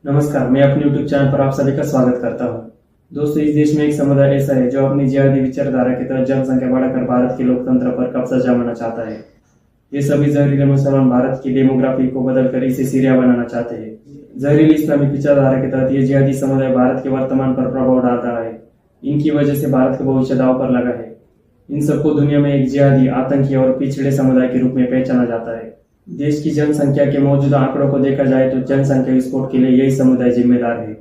नमस्कार, मैं अपने YouTube चैनल पर आप सभी का स्वागत करता हूं। दोस्तों, इस देश में एक समुदाय ऐसा है जो अपनी जिहादी विचारधारा के तहत जनसंख्या बढ़ाकर भारत के लोकतंत्र पर कब्जा जमाना चाहता है। ये सभी जहरीले मुसलमान भारत की डेमोग्राफी को बदलकर इसे सीरिया बनाना चाहते हैं। जहरीली इस्लामी विचारधारा के तहत ये जिहादी समुदाय भारत के वर्तमान पर प्रभाव डाल रहा है। इनकी वजह से भारत का भविष्य दांव पर लगा है। इन सबको दुनिया में एक जिहादी, आतंकी और पिछड़े समुदाय के रूप में पहचाना जाता है। देश की जनसंख्या के मौजूदा आंकड़ों को देखा जाए तो जनसंख्या विस्फोट के लिए यही समुदाय जिम्मेदार है।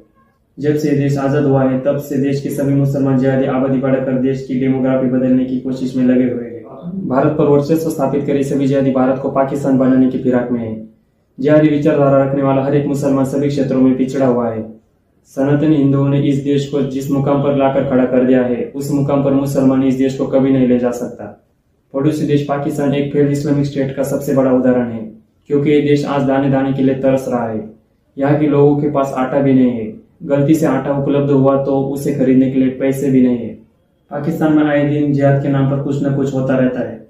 जब से देश आजाद हुआ है तब से देश के सभी मुसलमान जिहादी आबादी बढ़ाकर देश की डेमोग्राफी बदलने की कोशिश में लगे हुए हैं। भारत पर वर्चस्व स्थापित करे सभी जिहादी भारत को पाकिस्तान बनाने की फिराक में है। जिहादी विचारधारा रखने वाला हर एक मुसलमान सभी क्षेत्रों में पिछड़ा हुआ है। सनातनी हिंदुओं ने इस देश को जिस मुकाम पर लाकर खड़ा कर दिया है, उस मुकाम पर मुसलमान इस देश को कभी नहीं ले जा सकता। पड़ोसी देश पाकिस्तान एक फेल्ड इस्लामिक स्टेट का सबसे बड़ा उदाहरण है, क्योंकि ये देश आज दाने दाने के लिए तरस रहा है। यहाँ के लोगों के पास आटा भी नहीं है। गलती से आटा उपलब्ध हुआ तो उसे खरीदने के लिए पैसे भी नहीं है। पाकिस्तान में आए दिन जिहाद के नाम पर कुछ न कुछ होता रहता है।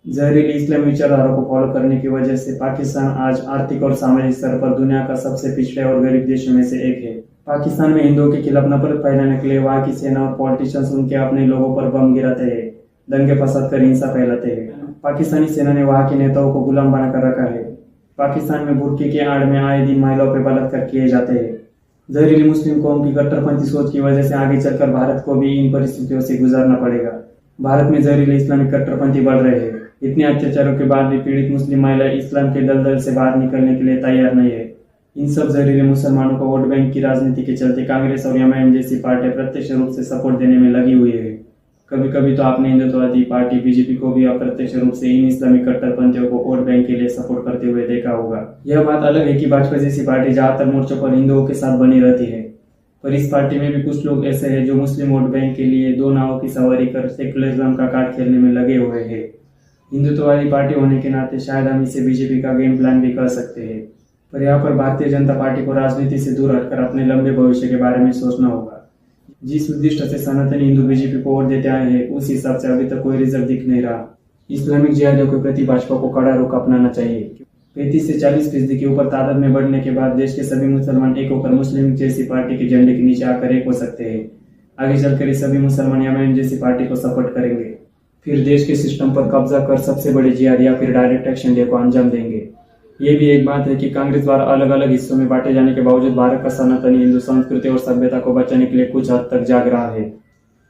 जहरीली इस्लामी विचारधारा को फॉलो करने की वजह से पाकिस्तान आज आर्थिक और सामाजिक स्तर पर दुनिया का सबसे पिछड़े और गरीब देशों में से एक है। पाकिस्तान में हिंदुओं के खिलाफ नफरत फैलाने के लिए वहाँ की सेना और पॉलिटिशियंस उनके अपने लोगों पर बम गिराते हैं, दंगे फसाद कर हिंसा फैलाते हैं। पाकिस्तानी सेना ने वहाँ के नेताओं को गुलाम बनाकर रखा है। पाकिस्तान में बुर्के के आड़ में आए दिन महिलाओं पर बलात्कार किए जाते हैं। जहरीली मुस्लिम कौम की कट्टरपंथी सोच की वजह से आगे चलकर भारत को भी इन परिस्थितियों से गुजरना पड़ेगा। भारत में जहरीले इस्लामिक कट्टरपंथी बढ़ रहे हैं। इतने अत्याचारों के बाद भी पीड़ित मुस्लिम महिलाएं इस्लाम के दलदल से बाहर निकलने के लिए तैयार नहीं है। इन सब जहरीले मुसलमानों को वोट बैंक की राजनीति के चलते कांग्रेस और एमआईएम जैसी पार्टियां प्रत्यक्ष रूप से सपोर्ट देने में लगी हुई है। कभी कभी तो आपने हिंदुत्ववादी पार्टी बीजेपी को भी अप्रत्यक्ष रूप से इन इस्लामिक कट्टरपंथियों को वोट बैंक के लिए सपोर्ट करते हुए देखा होगा। यह बात अलग है कि भाजपा जैसी पार्टी ज्यादातर मोर्चों पर हिंदुओं के साथ बनी रहती है, पर इस पार्टी में भी कुछ लोग ऐसे हैं जो मुस्लिम वोट बैंक के लिए दो नावों की सवारी कर सेकुलरिज्म का कार्ड खेलने में लगे हुए हैं। हिंदुत्ववादी पार्टी होने के नाते शायद हम इसे बीजेपी का गेम प्लान भी कर सकते हैं, पर यहाँ पर भारतीय जनता पार्टी को राजनीति से दूर हटकर अपने लंबे भविष्य के बारे में सोचना होगा। जिस उद्देश्य से सनातनी हिंदू बीजेपी को वोट देते आए हैं, उस हिसाब से अभी तक कोई रिजल्ट दिख नहीं रहा। इस्लामिक जिहादियों के प्रति भाजपा को कड़ा रुख अपनाना चाहिए। 35 से 40% के ऊपर तादाद में बढ़ने के बाद देश के सभी मुसलमान एक होकर मुस्लिम लीग जैसी पार्टी के झंडे के नीचे आकर एक हो सकते हैं। आगे चलकर ये सभी मुसलमान एमआईएम जैसी पार्टी को सपोर्ट करेंगे, फिर देश के सिस्टम पर कब्जा कर सबसे बड़े जिहाद या फिर डायरेक्ट एक्शन डे को अंजाम देंगे। ये भी एक बात है कि कांग्रेस द्वारा अलग अलग हिस्सों में बांटे जाने के बावजूद भारत का सनातनी हिंदू संस्कृति और सभ्यता को बचाने के लिए कुछ हद तक जाग रहा है।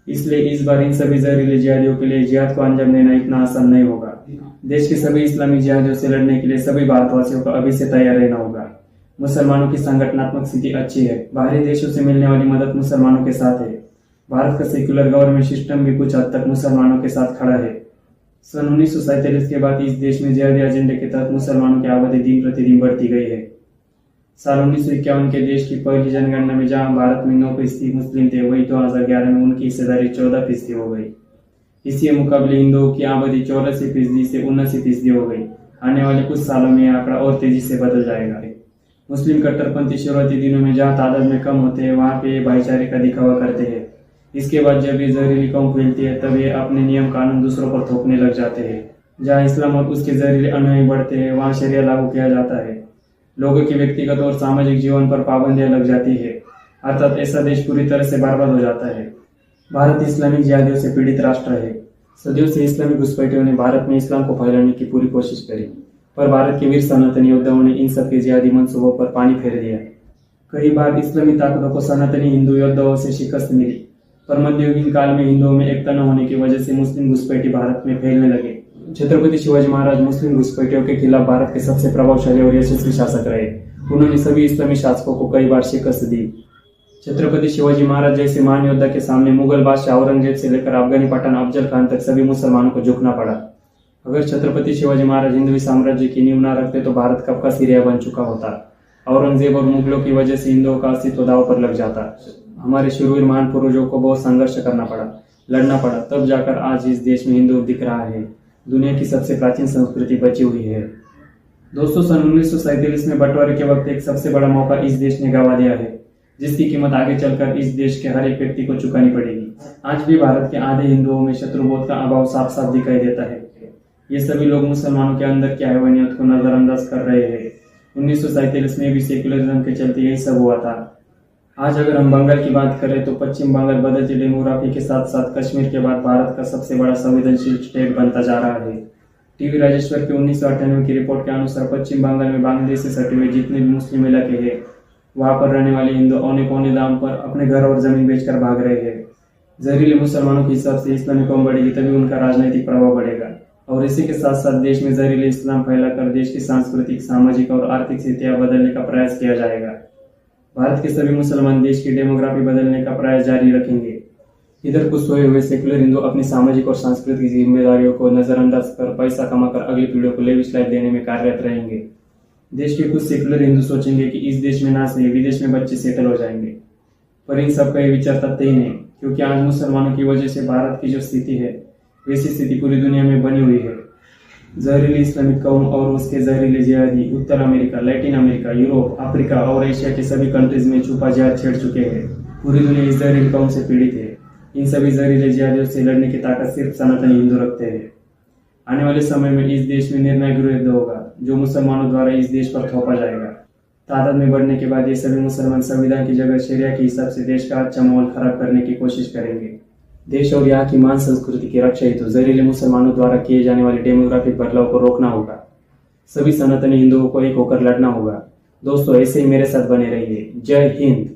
इसलिए इस बार इन सभी जहरीले जिहादियों के लिए जिहाद को अंजाम देना इतना आसान नहीं होगा। देश के सभी इस्लामिक जिहादियों से लड़ने के लिए सभी भारतवासियों को अभी से तैयार रहना होगा। मुसलमानों की संगठनात्मक स्थिति अच्छी है। बाहरी देशों से मिलने वाली मदद मुसलमानों के साथ है। भारत का सेक्युलर गवर्नमेंट सिस्टम भी कुछ हद तक मुसलमानों के साथ खड़ा है। सन 1947 के बाद इस देश में जिहादी एजेंडे के तहत मुसलमानों की आबादी दिन प्रतिदिन बढ़ती गई है। साल 1951 के देश की पहली जनगणना में जहां भारत में 9% मुस्लिम थे, वही 2011 में उनकी हिस्सेदारी 14% हो गई। इसी मुकाबले हिंदुओं की आबादी 84% से 79% हो गई। आने वाले कुछ सालों में यह आंकड़ा और तेजी से बदल जाएगा। मुस्लिम कट्टरपंथी शुरुआती दिनों में जहाँ तादाद में कम होते हैं, वहाँ पे भाईचारे का दिखावा करते हैं। इसके बाद जब ये जहरीली कौम फैलती है, तब ये अपने नियम कानून दूसरों पर थोपने लग जाते हैं। जहाँ इस्लाम और उसके जहरीले अनुयायी बढ़ते हैं, वहाँ शरिया लागू किया जाता है। लोगों के व्यक्तिगत और सामाजिक जीवन पर पाबंदियां लग जाती है, अर्थात ऐसा देश पूरी तरह से बर्बाद हो जाता है। भारत इस्लामिक जिहादियों से पीड़ित राष्ट्र है। सदियों से इस्लामिक घुसपैठियों ने भारत में इस्लाम को फैलाने की पूरी कोशिश करी, पर भारत के वीर सनातनी योद्धाओं ने इन सबके जिहादी मंसूबों पर पानी फेर दिया। कई बार इस्लामी ताकतों को सनातनी हिंदू योद्धाओं से शिकस्त मिली, पर मध्ययुगीन काल में हिंदुओं में एकता न होने की वजह से मुस्लिम घुसपैठी भारत में फैलने लगे। छत्रपति शिवाजी महाराज मुस्लिम घुसपैठियों के खिलाफ भारत के सबसे प्रभावशाली और यशस्वी शासक रहे। उन्होंने सभी इस्लामी शासकों को कई बार शिकस्त दी। छत्रपति शिवाजी महाराज जैसे महान योद्धा के सामने मुगल बादशाह औरंगजेब से लेकर अफगानी पठान अफजल खान तक सभी मुसलमानों को झुकना पड़ा। अगर छत्रपति शिवाजी महाराज हिंदवी साम्राज्य की नींव न रखते तो भारत कब का सीरिया बन चुका होता। औरंगजेब और मुगलों की वजह से हिंदुओं का अस्तित्व दांव पर लग जाता। हमारे शूरवीर महान पूर्वजों को बहुत संघर्ष करना पड़ा, लड़ना पड़ा, तब जाकर आज इस देश में हिंदू दिख रहा है। दुनिया की सबसे प्राचीन संस्कृति बची हुई है। दोस्तों, सन 1947 में बंटवारे के वक्त एक सबसे बड़ा मौका इस देश ने गंवा दिया है, जिसकी कीमत आगे चलकर इस देश के हर एक व्यक्ति को चुकानी पड़ेगी। आज भी भारत के आधे हिंदुओं में शत्रुबोध का अभाव साफ साफ दिखाई देता है। ये सभी लोग मुसलमानों के अंदर की हैवानियत को नजरअंदाज कर रहे हैं। 1947 में भी सेकुलरिज्म के चलते यही सब हुआ था। आज अगर हम बंगाल की बात करें तो पश्चिम बंगाल बदलती डेमोग्राफी के साथ साथ कश्मीर के बाद भारत का सबसे बड़ा संवेदनशील स्टेट बनता जा रहा है। टीवी राजेश्वर की 1998 की रिपोर्ट के अनुसार पश्चिम बंगाल में बांग्लादेश से सटे हुए जितने भी मुस्लिम इलाके हैं वहां पर रहने वाले हिंदू औने पौने दाम पर अपने घर और जमीन बेचकर भाग रहे हैं। जहरीले मुसलमानों के हिसाब से इस्लामी कौम बढ़ेगी तभी उनका राजनीतिक प्रभाव बढ़ेगा और इसी के साथ साथ देश में जहरीले इस्लाम फैलाकर देश की सांस्कृतिक, सामाजिक और आर्थिक स्थितियां बदलने का प्रयास किया जाएगा। भारत के सभी मुसलमान देश की डेमोग्राफी बदलने का प्रयास जारी रखेंगे। इधर कुछ सोए हुए सेकुलर हिंदू अपनी सामाजिक और सांस्कृतिक जिम्मेदारियों को नजरअंदाज कर पैसा कमाकर अगली पीढ़ियों को लेविश लाइफ देने में कार्यरत रहेंगे। देश के कुछ सेकुलर हिंदू सोचेंगे कि इस देश में ना सही विदेश में बच्चे सेटल हो जाएंगे, पर इन सबका ये विचार तथ्य ही नहीं, क्योंकि आज मुसलमानों की वजह से भारत की जो स्थिति है वैसी स्थिति पूरी दुनिया में बनी हुई है। जहरीली इस्लामिक कौम और उसके जहरीले जिहादी उत्तर America, Latin America, Europe, Africa और एशिया के सभी कंट्रीज में छुपा जिहाद छेड़ चुके हैं। पूरी दुनिया इस जहरीली कौम से पीड़ित है। इन सभी जहरीले जिहादियों से लड़ने की ताकत सिर्फ सनातनी हिंदू रखते हैं। आने वाले समय में इस देश में निर्णायक युद्ध होगा जो मुसलमानों द्वारा इस देश पर थोपा जाएगा। तादाद में बढ़ने के बाद ये सभी मुसलमान संविधान की जगह शरिया के हिसाब से देश का अच्छा माहौल खराब करने की कोशिश करेंगे। देश और यहाँ की मान संस्कृति की रक्षा हेतु जहरीले मुसलमानों द्वारा किए जाने वाले डेमोग्राफिक बदलाव को रोकना होगा। सभी सनातनी हिंदुओं को एक होकर लड़ना होगा। दोस्तों, ऐसे ही मेरे साथ बने रहिए। जय हिंद।